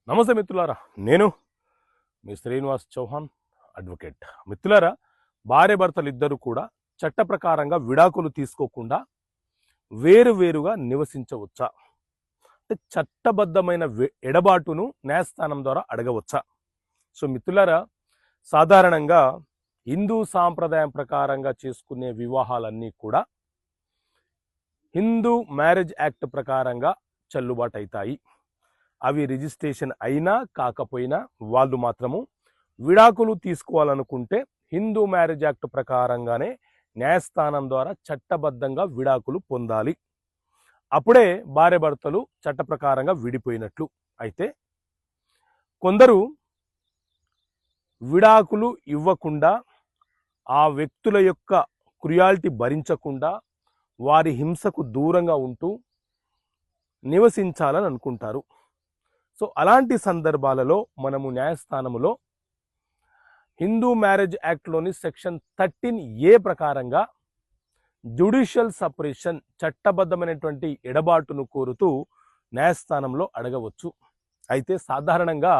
నమస్తే మిత్రులారా, నేను మీ శ్రీనివాస్ చౌహాన్ అడ్వకేట్. మిత్రులారా, భార్య భర్తలు ఇద్దరు కూడా చట్ట ప్రకారంగా విడాకులు తీసుకోకుండా వేరువేరుగా నివసించవచ్చా? అంటే చట్టబద్ధమైన ఎడబాటును న్యాయస్థానం ద్వారా అడగవచ్చా? సో మిత్రులారా, సాధారణంగా హిందూ సాంప్రదాయం ప్రకారంగా చేసుకునే వివాహాలన్నీ కూడా హిందూ మ్యారేజ్ యాక్ట్ ప్రకారంగా చెల్లుబాటు అవుతాయి. అవి రిజిస్ట్రేషన్ అయినా కాకపోయినా వాళ్ళు మాత్రము విడాకులు తీసుకోవాలనుకుంటే హిందూ మ్యారేజ్ యాక్ట్ ప్రకారంగానే న్యాయస్థానం ద్వారా చట్టబద్ధంగా విడాకులు పొందాలి. అప్పుడే భార్య భర్తలు చట్ట ప్రకారంగా విడిపోయినట్లు. అయితే కొందరు విడాకులు ఇవ్వకుండా ఆ వ్యక్తుల యొక్క క్రుయాలిటీ భరించకుండా వారి హింసకు దూరంగా ఉంటూ నివసించాలని అనుకుంటారు. సో అలాంటి సందర్భాలలో మనము న్యాయస్థానములో హిందూ మ్యారేజ్ యాక్ట్లోని సెక్షన్ 13A ప్రకారంగా జ్యుడిషియల్ సపరేషన్ చట్టబద్ధమైనటువంటి ఎడబాటును కోరుతూ న్యాయస్థానంలో అడగవచ్చు. అయితే సాధారణంగా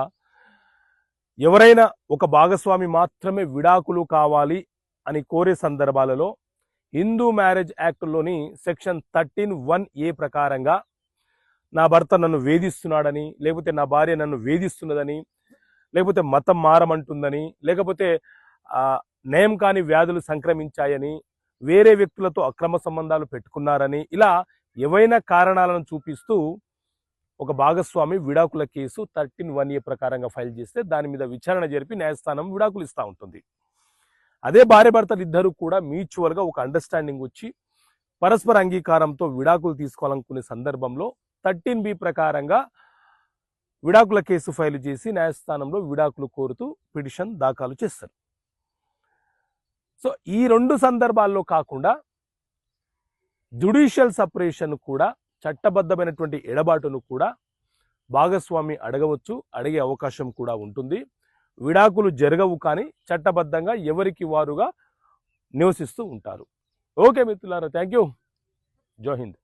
ఎవరైనా ఒక భాగస్వామి మాత్రమే విడాకులు కావాలి అని కోరే సందర్భాలలో హిందూ మ్యారేజ్ యాక్ట్లోని సెక్షన్ 13(1)A ప్రకారంగా నా భర్త నన్ను వేధిస్తున్నాడని, లేకపోతే నా భార్య నన్ను వేధిస్తున్నదని, లేకపోతే మతం మారమంటుందని, లేకపోతే నయం కాని వ్యాధులు సంక్రమించాయని, వేరే వ్యక్తులతో అక్రమ సంబంధాలు పెట్టుకున్నారని, ఇలా ఏవైనా కారణాలను చూపిస్తూ ఒక భాగస్వామి విడాకుల కేసు 13(1)A ప్రకారంగా ఫైల్ చేస్తే దాని మీద విచారణ జరిపి న్యాయస్థానం విడాకులు ఇస్తూ ఉంటుంది. అదే భార్య భర్తలు ఇద్దరు కూడా మ్యూచువల్గా ఒక అండర్స్టాండింగ్ వచ్చి పరస్పర అంగీకారంతో విడాకులు తీసుకోవాలనుకునే సందర్భంలో 13B ప్రకారంగా విడాకుల కేసు ఫైల్ చేసి న్యాయస్థానంలో విడాకులు కోరుతూ పిటిషన్ దాఖలు చేస్తారు. సో ఈ రెండు సందర్భాల్లో కాకుండా జ్యుడిషియల్ సపరేషన్ కూడా చట్టబద్ధమైనటువంటి ఎడబాటును కూడా భాగస్వామి అడగవచ్చు, అడిగే అవకాశం కూడా ఉంటుంది. విడాకులు జరగవు, కానీ చట్టబద్ధంగా ఎవరికి వారుగా నివసిస్తూ ఉంటారు. ఓకే మిత్రులారా, థ్యాంక్ యూ. జై హింద్.